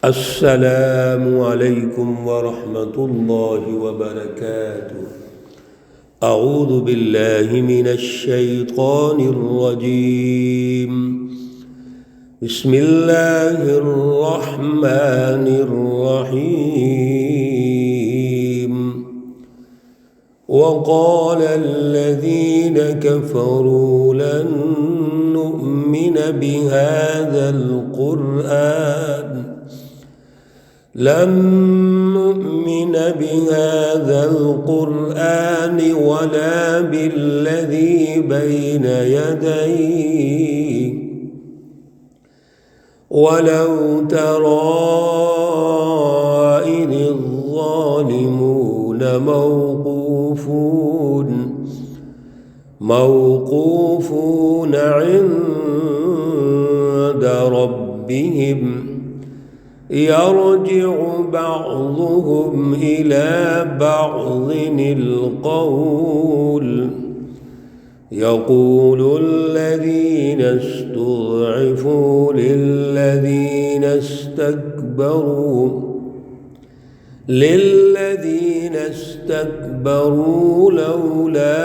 السلام علیکم ورحمۃ اللہ وبرکاتہ۔ اعوذ باللہ من الشیطان الرجیم، بسم اللہ الرحمن الرحیم۔ وقال الذین کفروا لن نؤمن بهذا القرآن ولا بالذي بين يديه ولو ترى إذ الظالمون موقوفون عند ربهم يرجع بعضهم إلى بعض القول يقول الذين استضعفوا للذين استكبروا لولا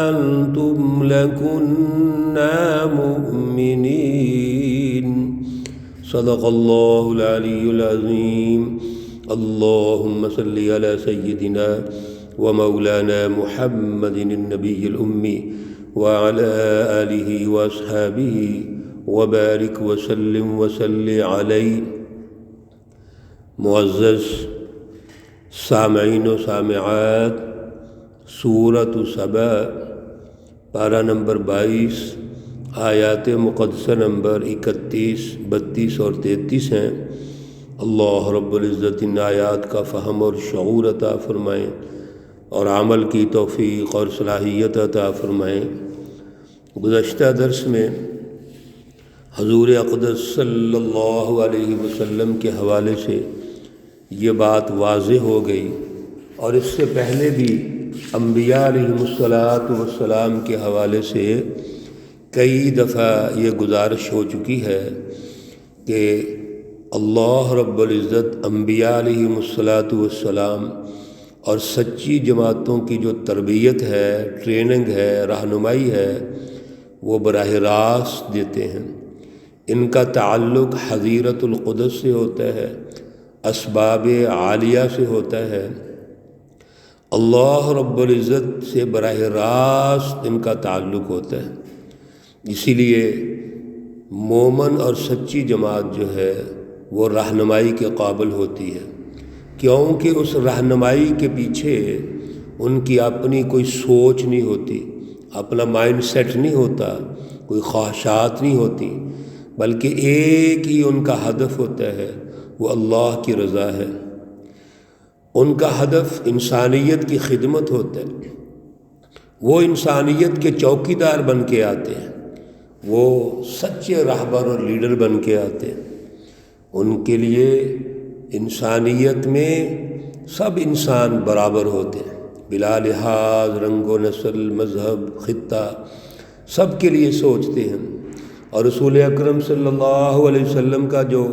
أنتم لكنا مؤمنين۔ صدق اللہ العلی العظیم۔ اللہم صلی علی سیدنا ومولانا محمد النبی الأمی وعلى آلہ واصحابہ وبارک وسلم وصلی علیہ۔ معزز سامعین و سامعات، سورۃ سبا پارہ نمبر 22، آیات مقدسہ نمبر 31، 32 اور 33 ہیں۔ اللہ رب العزت ان آیات کا فہم اور شعور عطا فرمائیں اور عمل کی توفیق اور صلاحیت عطا فرمائیں۔ گزشتہ درس میں حضور اقدس صلی اللہ علیہ وسلم کے حوالے سے یہ بات واضح ہو گئی، اور اس سے پہلے بھی انبیاء علیہم السلام کے حوالے سے کئی دفعہ یہ گزارش ہو چکی ہے کہ اللہ رب العزت انبیاء علیہم السلام اور سچی جماعتوں کی جو تربیت ہے، ٹریننگ ہے، رہنمائی ہے، وہ براہ راست دیتے ہیں۔ ان کا تعلق حضیرت القدس سے ہوتا ہے، اسباب عالیہ سے ہوتا ہے، اللہ رب العزت سے براہ راست ان کا تعلق ہوتا ہے۔ اسی لیے مومن اور سچی جماعت جو ہے وہ رہنمائی کے قابل ہوتی ہے، کیونکہ اس رہنمائی کے پیچھے ان کی اپنی کوئی سوچ نہیں ہوتی، اپنا مائنڈ سیٹ نہیں ہوتا، کوئی خواہشات نہیں ہوتی، بلکہ ایک ہی ان کا ہدف ہوتا ہے، وہ اللہ کی رضا ہے۔ ان کا ہدف انسانیت کی خدمت ہوتا ہے۔ وہ انسانیت کے چوکیدار بن کے آتے ہیں، وہ سچے رہبر اور لیڈر بن کے آتے ہیں۔ ان کے لیے انسانیت میں سب انسان برابر ہوتے ہیں، بلا لحاظ رنگ و نسل، مذہب، خطہ، سب کے لیے سوچتے ہیں۔ اور رسول اکرم صلی اللہ علیہ وسلم کا جو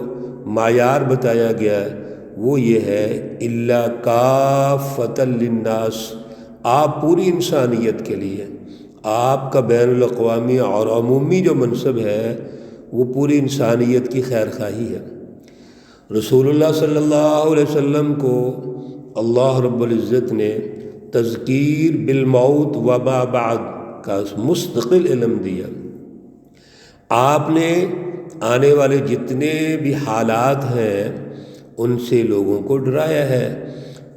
معیار بتایا گیا ہے وہ یہ ہے، الا کافۃ للناس، آپ پوری انسانیت کے لیے، آپ کا بین الاقوامی اور عمومی جو منصب ہے وہ پوری انسانیت کی خیر خواہی ہے۔ رسول اللہ صلی اللہ علیہ وسلم کو اللہ رب العزت نے تذکیر بالموت وما بعد کا مستقل علم دیا۔ آپ نے آنے والے جتنے بھی حالات ہیں ان سے لوگوں کو ڈرایا ہے،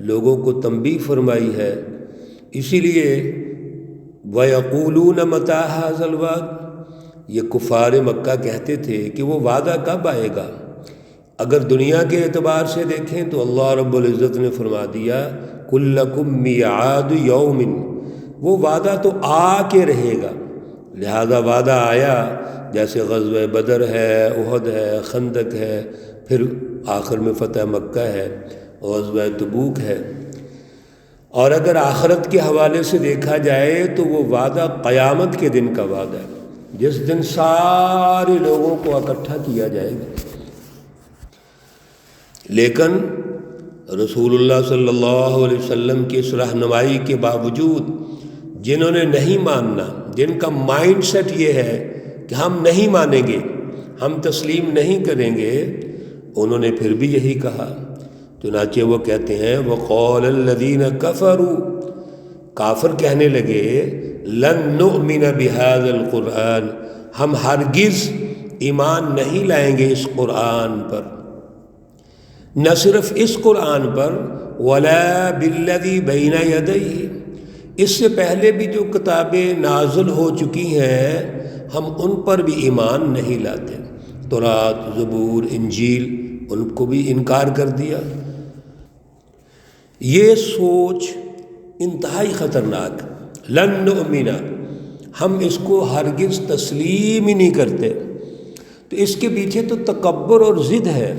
لوگوں کو تنبیہ فرمائی ہے۔ اسی لیے وَيَقُولُونَ مَتَىٰ هَٰذَا الْوَعْدُ، یہ کفار مکہ کہتے تھے کہ وہ وعدہ کب آئے گا۔ اگر دنیا کے اعتبار سے دیکھیں تو اللہ رب العزت نے فرما دیا قُل لَكُم مِّيعَادُ يَوْمٍ، وہ وعدہ تو آ کے رہے گا، لہذا وعدہ آیا، جیسے غزوہ بدر ہے، احد ہے، خندق ہے، پھر آخر میں فتح مکہ ہے، غزوہ تبوک ہے۔ اور اگر آخرت کے حوالے سے دیکھا جائے تو وہ وعدہ قیامت کے دن کا وعدہ ہے، جس دن سارے لوگوں کو اکٹھا کیا جائے گا۔ لیکن رسول اللہ صلی اللہ علیہ وسلم کی اس رہنمائی کے باوجود جنہوں نے نہیں ماننا، جن کا مائنڈ سیٹ یہ ہے کہ ہم نہیں مانیں گے، ہم تسلیم نہیں کریں گے، انہوں نے پھر بھی یہی کہا۔ چنانچہ وہ کہتے ہیں وَقَالَ الَّذِينَ كَفَرُوا، کافر کہنے لگے لَن نُؤْمِنَ بِهَذَا الْقُرْآنِ، ہم ہرگز ایمان نہیں لائیں گے اس قرآن پر، نہ صرف اس قرآن پر وَلَا بِالَّذِي بَيْنَ يَدَيْهِ، اس سے پہلے بھی جو کتابیں نازل ہو چکی ہیں ہم ان پر بھی ایمان نہیں لاتے، تورات، زبور، انجیل، ان کو بھی انکار کر دیا۔ یہ سوچ انتہائی خطرناک، لن نؤمن، ہم اس کو ہرگز تسلیم ہی نہیں کرتے۔ تو اس کے پیچھے تو تکبر اور ضد ہے۔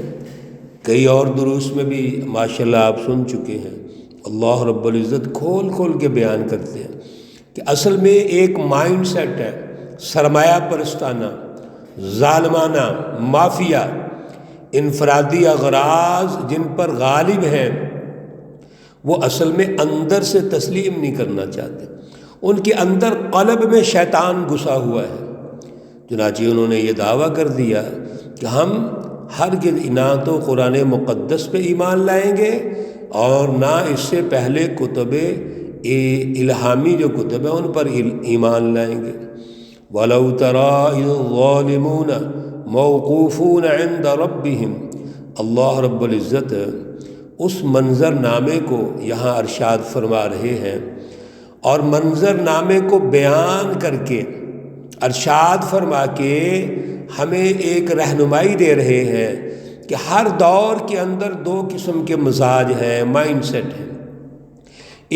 کئی اور دروس میں بھی ماشاءاللہ آپ سن چکے ہیں، اللہ رب العزت کھول کھول کے بیان کرتے ہیں کہ اصل میں ایک مائنڈ سیٹ ہے سرمایہ پرستانہ، ظالمانہ، مافیا، انفرادی اغراض جن پر غالب ہیں، وہ اصل میں اندر سے تسلیم نہیں کرنا چاہتے، ان کے اندر قلب میں شیطان گھسا ہوا ہے۔ چنانچہ انہوں نے یہ دعویٰ کر دیا کہ ہم ہرگز نہ تو قرآن مقدس پہ ایمان لائیں گے اور نہ اس سے پہلے کتب الہامی جو کتب ہیں ان پر ایمان لائیں گے۔ وَلَوْ تَرَىٰ إِذِ الظَّالِمُونَ مَوْقُوفُونَ عِنْدَ رَبِّهِمْ، اللہ رب العزت اس منظر نامے کو یہاں ارشاد فرما رہے ہیں، اور منظر نامے کو بیان کر کے ارشاد فرما کے ہمیں ایک رہنمائی دے رہے ہیں کہ ہر دور کے اندر دو قسم کے مزاج ہیں، مائنڈ سیٹ ہیں۔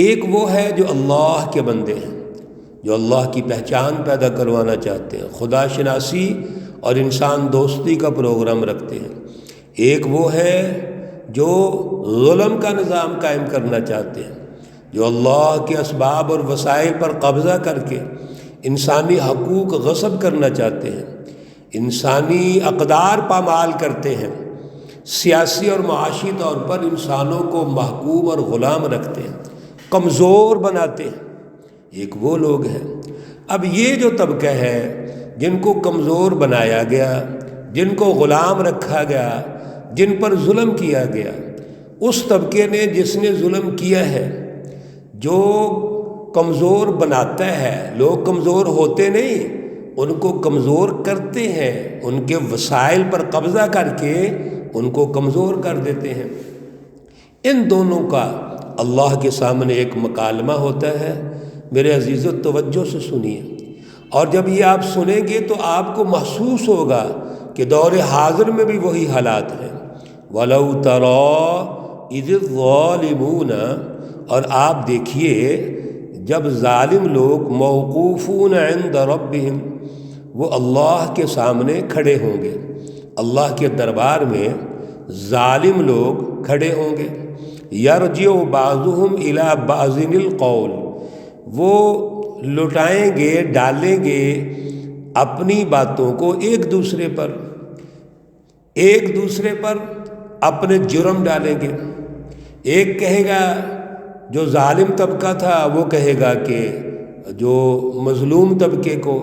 ایک وہ ہے جو اللہ کے بندے ہیں، جو اللہ کی پہچان پیدا کروانا چاہتے ہیں، خدا شناسی اور انسان دوستی کا پروگرام رکھتے ہیں۔ ایک وہ ہے جو ظلم کا نظام قائم کرنا چاہتے ہیں، جو اللہ کے اسباب اور وسائل پر قبضہ کر کے انسانی حقوق غصب کرنا چاہتے ہیں، انسانی اقدار پامال کرتے ہیں، سیاسی اور معاشی طور پر انسانوں کو محکوم اور غلام رکھتے ہیں، کمزور بناتے ہیں۔ ایک وہ لوگ ہیں۔ اب یہ جو طبقہ ہے جن کو کمزور بنایا گیا، جن کو غلام رکھا گیا، جن پر ظلم کیا گیا، اس طبقے نے جس نے ظلم کیا ہے، جو کمزور بناتا ہے، لوگ کمزور ہوتے نہیں، ان کو کمزور کرتے ہیں، ان کے وسائل پر قبضہ کر کے ان کو کمزور کر دیتے ہیں۔ ان دونوں کا اللہ کے سامنے ایک مکالمہ ہوتا ہے۔ میرے عزیزو توجہ سے سنیے، اور جب یہ آپ سنیں گے تو آپ کو محسوس ہوگا کہ دور حاضر میں بھی وہی حالات ہیں۔ وَلَوْ تَرَىٰ إِذِ الظَّالِمُونَ، اور آپ دیکھیے جب ظالم لوگ موقوفون عند ربہم، وہ اللہ کے سامنے کھڑے ہوں گے، اللہ کے دربار میں ظالم لوگ کھڑے ہوں گے۔ یرجع بعضهم الی بعض القول، وہ لٹائیں گے، ڈالیں گے اپنی باتوں کو ایک دوسرے پر اپنے جرم ڈالیں گے۔ ایک کہے گا جو ظالم طبقہ تھا، وہ کہے گا کہ جو مظلوم طبقے کو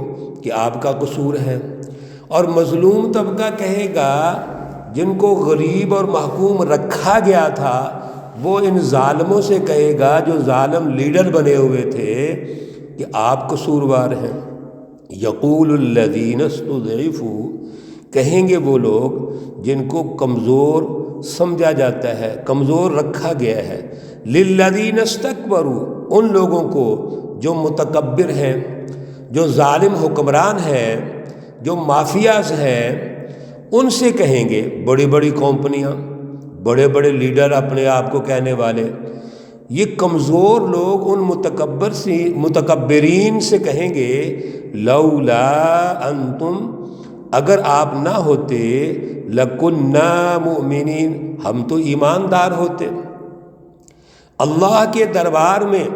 کہ آپ کا قصور ہے، اور مظلوم طبقہ کہے گا جن کو غریب اور محکوم رکھا گیا تھا، وہ ان ظالموں سے کہے گا جو ظالم لیڈر بنے ہوئے تھے کہ آپ قصوروار ہیں۔ یقول الذین استضعفوا، کہیں گے وہ لوگ جن کو کمزور سمجھا جاتا ہے، کمزور رکھا گیا ہے، للذین استکبروا، ان لوگوں کو جو متکبر ہیں، جو ظالم حکمران ہیں، جو مافیاز ہیں، ان سے کہیں گے، بڑی بڑی کمپنیاں، بڑے بڑے لیڈر اپنے آپ کو کہنے والے، یہ کمزور لوگ ان متکبرین سے کہیں گے لولا انتم، اگر آپ نہ ہوتے، لکننا مؤمنین، ہم تو ایماندار ہوتے۔ اللہ کے دربار میں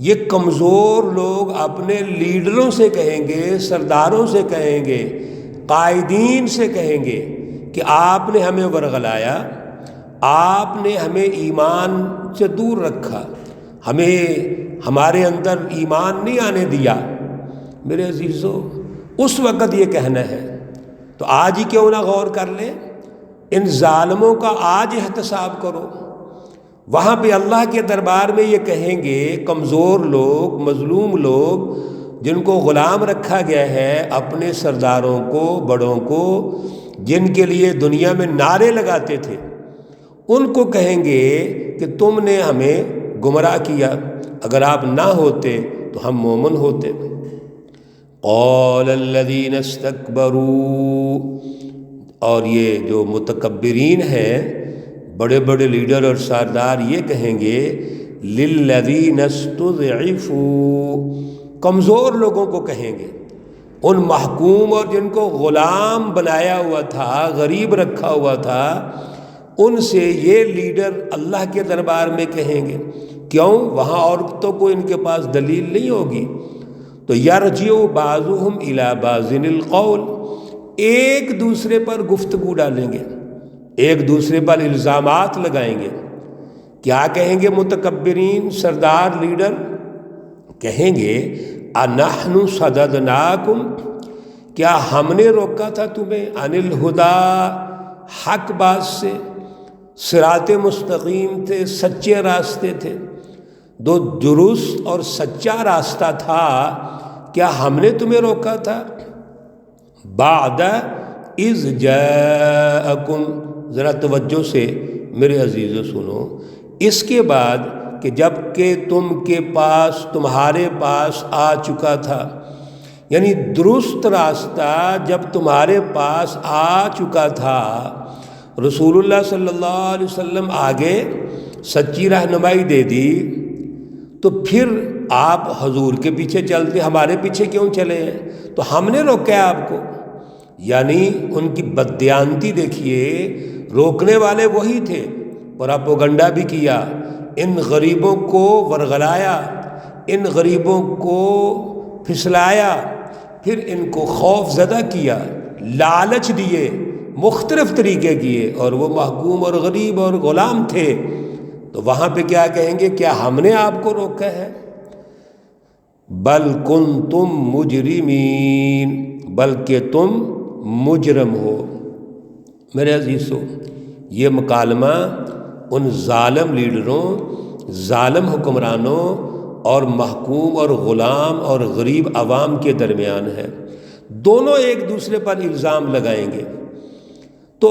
یہ کمزور لوگ اپنے لیڈروں سے کہیں گے، سرداروں سے کہیں گے، قائدین سے کہیں گے کہ آپ نے ہمیں ورغلایا، آپ نے ہمیں ایمان سے دور رکھا، ہمیں ہمارے اندر ایمان نہیں آنے دیا۔ میرے عزیزو، اس وقت یہ کہنا ہے تو آج ہی کیوں نہ غور کر لیں، ان ظالموں کا آج احتساب کرو۔ وہاں پہ اللہ کے دربار میں یہ کہیں گے، کمزور لوگ، مظلوم لوگ جن کو غلام رکھا گیا ہے، اپنے سرداروں کو، بڑوں کو، جن کے لیے دنیا میں نعرے لگاتے تھے، ان کو کہیں گے کہ تم نے ہمیں گمراہ کیا، اگر آپ نہ ہوتے تو ہم مومن ہوتے۔ قال الذین استکبروا، اور یہ جو متکبرین ہیں، بڑے بڑے لیڈر اور سردار، یہ کہیں گے للذین استضعفوا، کمزور لوگوں کو کہیں گے، ان محکوم اور جن کو غلام بنایا ہوا تھا، غریب رکھا ہوا تھا، ان سے یہ لیڈر اللہ کے دربار میں کہیں گے۔ کیوں؟ وہاں عورتوں کو ان کے پاس دلیل نہیں ہوگی، تو یرجع بعضهم الی بعض القول، ایک دوسرے پر گفتگو ڈالیں گے، ایک دوسرے پر الزامات لگائیں گے۔ کیا کہیں گے متکبرین، سردار، لیڈر؟ کہیں گے انحن صددناکم، کیا ہم نے روکا تھا تمہیں، عن الہدی، حق بات سے، صراط مستقیم تھے، سچے راستے تھے، دو درست اور سچا راستہ تھا، کیا ہم نے تمہیں روکا تھا؟ بعد اذ جاءکم، ذرا توجہ سے میرے عزیزو سنو، اس کے بعد کہ جب کہ تمہارے پاس آ چکا تھا، یعنی درست راستہ جب تمہارے پاس آ چکا تھا، رسول اللہ صلی اللہ علیہ وسلم آگے سچی رہنمائی دے دی، تو پھر آپ حضور کے پیچھے چلتے، ہمارے پیچھے کیوں چلے ہیں؟ تو ہم نے روکا آپ کو، یعنی ان کی بددیانتی دیکھیے، روکنے والے وہی تھے، پراپوگنڈا بھی کیا، ان غریبوں کو ورغلایا، ان غریبوں کو پھسلایا، پھر ان کو خوف زدہ کیا، لالچ دیے، مختلف طریقے کیے، اور وہ محکوم اور غریب اور غلام تھے۔ تو وہاں پہ کیا کہیں گے؟ کیا ہم نے آپ کو روکا ہے؟ بل کنتم مجرمین، بلکہ تم مجرم ہو۔ میرے عزیزو، یہ مکالمہ ان ظالم لیڈروں، ظالم حکمرانوں اور محکوم اور غلام اور غریب عوام کے درمیان ہے۔ دونوں ایک دوسرے پر الزام لگائیں گے۔ تو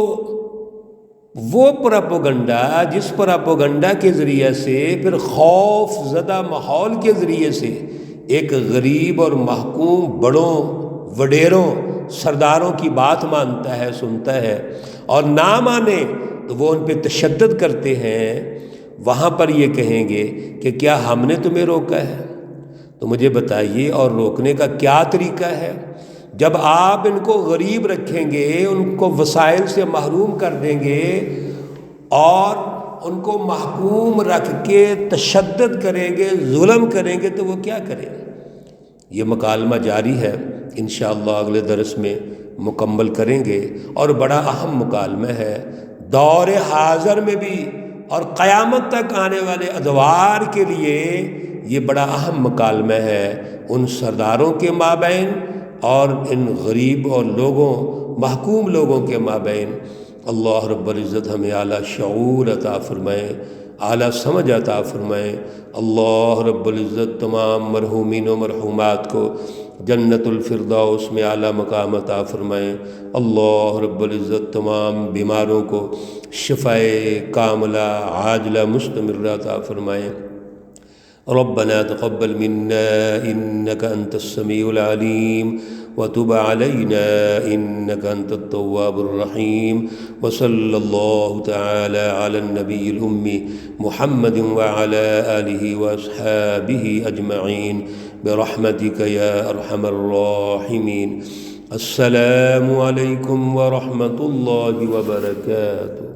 وہ پراپوگنڈا، جس پراپوگنڈا کے ذریعے سے، پھر خوف زدہ ماحول کے ذریعے سے ایک غریب اور محکوم بڑوں، وڈیروں، سرداروں کی بات مانتا ہے، سنتا ہے، اور نہ مانے تو وہ ان پہ تشدد کرتے ہیں، وہاں پر یہ کہیں گے کہ کیا ہم نے تمہیں روکا ہے؟ تو مجھے بتائیے، اور روکنے کا کیا طریقہ ہے؟ جب آپ ان کو غریب رکھیں گے، ان کو وسائل سے محروم کر دیں گے، اور ان کو محکوم رکھ کے تشدد کریں گے، ظلم کریں گے، تو وہ کیا کریں؟ یہ مکالمہ جاری ہے، انشاءاللہ اگلے درس میں مکمل کریں گے، اور بڑا اہم مکالمہ ہے، دور حاضر میں بھی اور قیامت تک آنے والے ادوار کے لیے یہ بڑا اہم مکالمہ ہے، ان سرداروں کے مابین اور ان غریب اور لوگوں، محکوم لوگوں کے مابین۔ اللہ رب العزت ہمیں اعلیٰ شعور عطا فرمائے، اعلیٰ سمجھ عطا فرمائے۔ اللہ رب العزت تمام مرحومین و مرحومات کو جنت الفردوس میں اعلیٰ مقام عطا فرمائے۔ اللہ رب العزت تمام بیماروں کو شفائے کاملہ عاجلہ مستمرہ عطا فرمائے۔ ربنا تقبل منا إنك أنت السميع العليم وتب علينا إنك أنت التواب الرحيم، وصلى الله تعالى على النبي الأمي محمد وعلى آله وأصحابه أجمعين برحمتك يا أرحم الراحمين۔ السلام عليكم ورحمة الله وبركاته۔